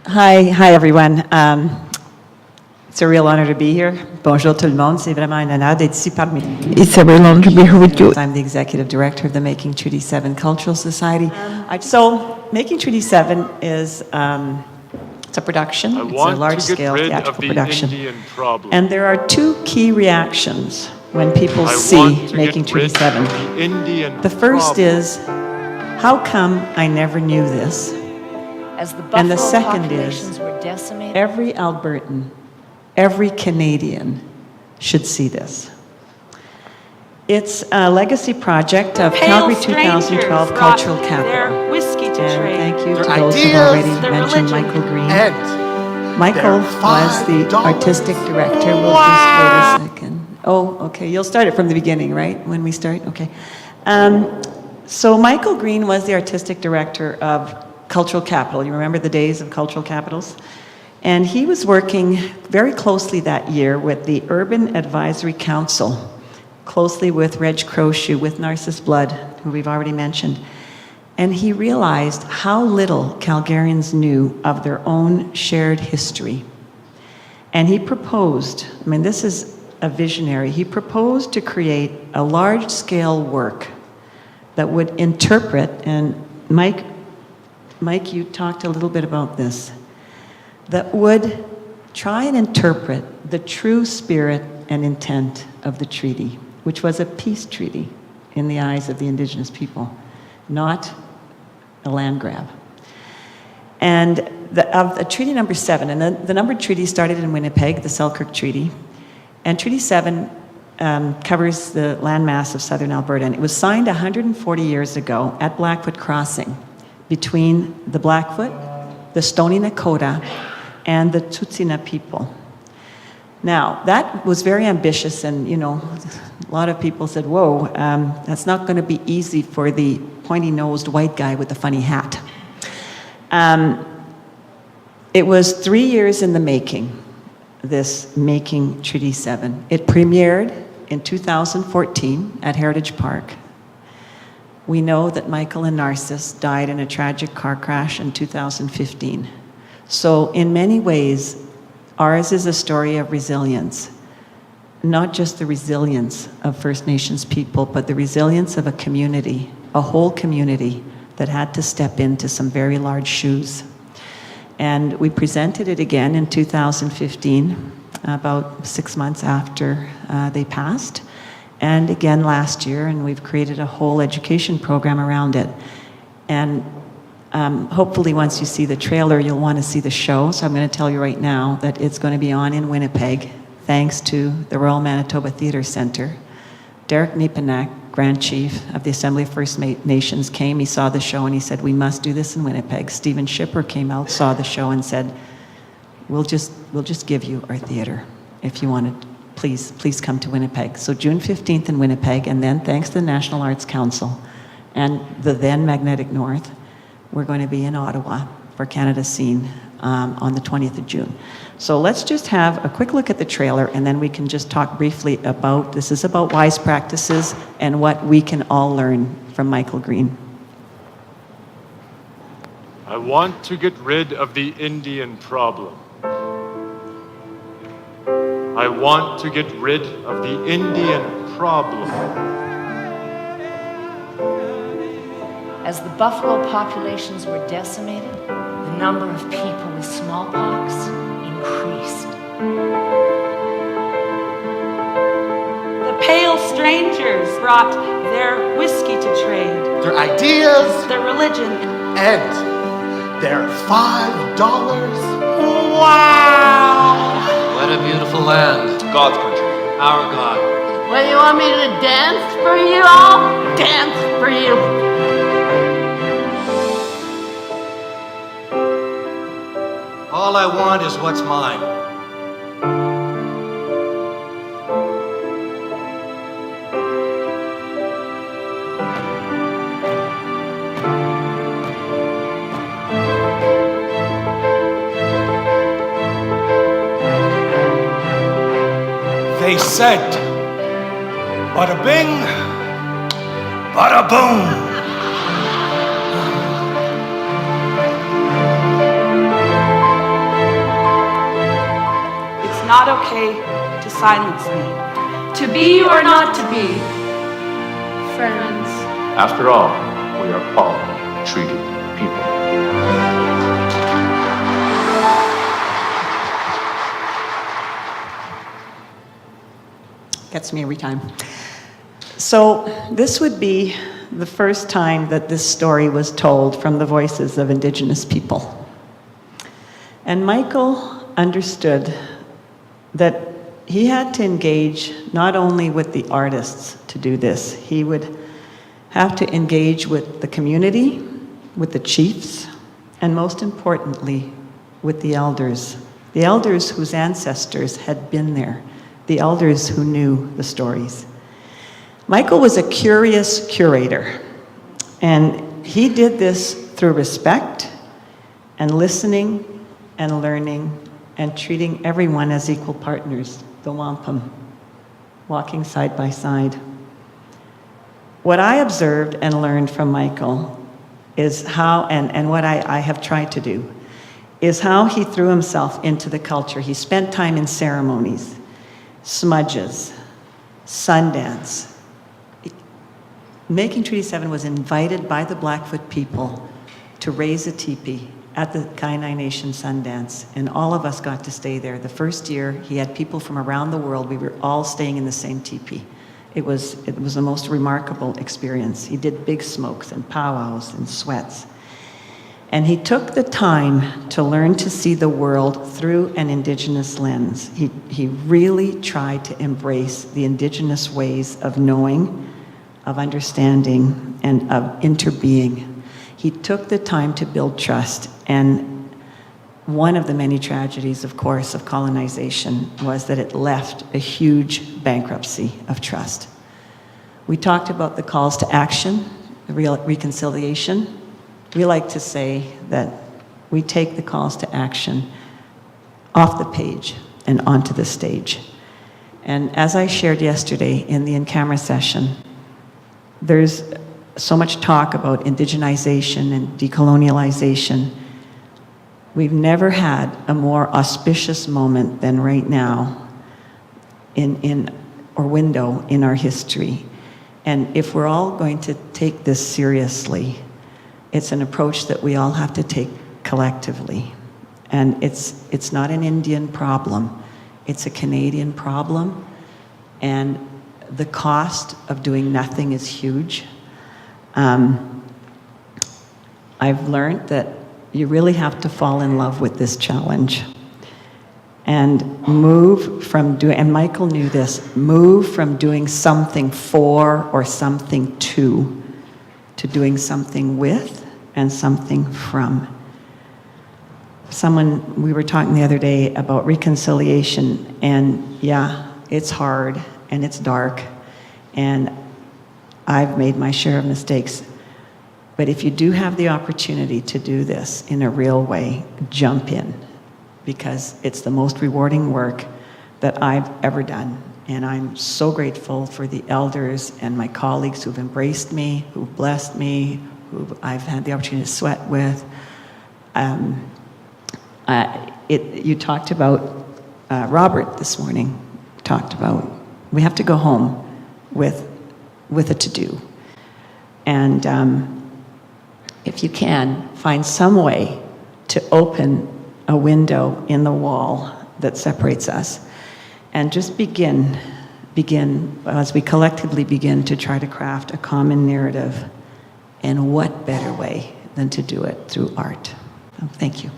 Hi everyone. It's a real honor to be here. Bonjour tout le monde. C'est vraiment un honneur d'être ici parmi vous. It's a real honor to be here with you. I'm the executive director of the Making Treaty 7 Cultural Society. So, Making Treaty 7 is it's a production. It's a large-scale theatrical production. And there are two key reactions when people see Making Treaty 7. The first is, how come I never knew this? And the second is, every Albertan, every Canadian should see this. It's a legacy project of Calgary 2012 Cultural Capital. And thank you to those who have already mentioned Michael Green. Michael was the artistic director. We'll just wait a second. Oh, okay, you'll start it from the beginning, right? When we start? Okay. So Michael Green was the artistic director of Cultural Capital. You remember the days of cultural capitals? And he was working very closely that year with the Urban Advisory Council, closely with Reg Crochue, with Narcissus Blood, who we've already mentioned. And he realized how little Calgarians knew of their own shared history. And he proposed, I mean, this is a visionary, he proposed to create a large-scale work that would interpret, and Mike, you talked a little bit about this, that would try and interpret the true spirit and intent of the treaty, which was a peace treaty in the eyes of the Indigenous people, not a land grab. And of Treaty Number 7, and the numbered treaty started in Winnipeg, the Selkirk Treaty, and Treaty 7 covers the landmass of southern Alberta, and it was signed 140 years ago at Blackfoot Crossing, between the Blackfoot, the Stoney Nakoda, and the Tsuut'ina people. Now, that was very ambitious, and you know, a lot of people said, whoa, that's not going to be easy for the pointy-nosed white guy with the funny hat. It was 3 years in the making, this Making Treaty 7. It premiered in 2014 at Heritage Park. We know that Michael and Narcissus died in a tragic car crash in 2015. So in many ways, ours is a story of resilience. Not just the resilience of First Nations people, but the resilience of a community, a whole community that had to step into some very large shoes. And we presented it again in 2015, about 6 months after they passed. And again last year, and we've created a whole education program around it. And hopefully once you see the trailer, you'll want to see the show. So I'm going to tell you right now that it's going to be on in Winnipeg, thanks to the Royal Manitoba Theatre Centre. Derek Nepanak, Grand Chief of the Assembly of First Nations, came, he saw the show, and he said, we must do this in Winnipeg. Stephen Shipper came out, saw the show, and said, we'll just give you our theatre if you want to. Please come to Winnipeg. So June 15th in Winnipeg, and then thanks to the National Arts Council and the then Magnetic North, we're going to be in Ottawa for Canada Scene on the 20th of June. So let's just have a quick look at the trailer, and then we can just talk briefly about, this is about wise practices and what we can all learn from Michael Green. I want to get rid of the Indian problem. I want to get rid of the Indian problem. As the buffalo populations were decimated, the number of people with smallpox increased. The pale strangers brought their whiskey to trade, their ideas, their religion, and their $5. Wow! What a beautiful land. God's country. Our God. Well, you want me to dance for you all? Dance for you. All I want is what's mine. They said, bada bing, bada boom. not okay to silence me. To be or not to be. Friends. After all, we are all treated people. Gets me every time. So this would be the first time that this story was told from the voices of Indigenous people. And Michael understood that he had to engage not only with the artists to do this, he would have to engage with the community, with the chiefs, and most importantly, with the elders whose ancestors had been there, the elders who knew the stories. Michael was a curious curator, and he did this through respect and listening and learning and treating everyone as equal partners, the wampum, walking side by side. What I observed and learned from Michael is how, and what I have tried to do, is how he threw himself into the culture. He spent time in ceremonies, smudges, Sundance. Making Treaty 7 was invited by the Blackfoot people to raise a teepee at the Kainai Nation Sundance, and all of us got to stay there. The first year, he had people from around the world. We were all staying in the same teepee. It was the most remarkable experience. He did big smokes and powwows and sweats. And he took the time to learn to see the world through an Indigenous lens. He really tried to embrace the Indigenous ways of knowing, of understanding, and of interbeing. He took the time to build trust, and one of the many tragedies, of course, of colonization was that it left a huge bankruptcy of trust. We talked about the calls to action, the reconciliation. We like to say that we take the calls to action off the page and onto the stage. And as I shared yesterday in the in-camera session, there's so much talk about indigenization and decolonialization. We've never had a more auspicious moment than right now or window in our history. And if we're all going to take this seriously, it's an approach that we all have to take collectively. And it's not an Indian problem, it's a Canadian problem. And the cost of doing nothing is huge. I've learned that you really have to fall in love with this challenge and move from doing, and Michael knew this, move from doing something for or something to doing something with and something from. We were talking the other day about reconciliation, and yeah, it's hard and it's dark, and I've made my share of mistakes. But if you do have the opportunity to do this in a real way, jump in, because it's the most rewarding work that I've ever done. And I'm so grateful for the elders and my colleagues who've embraced me, who've blessed me, who I've had the opportunity to sweat with. You talked about, Robert this morning talked about, we have to go home with a to-do. And if you can, find some way to open a window in the wall that separates us, and just begin as we collectively begin to try to craft a common narrative. And what better way than to do it through art? Thank you.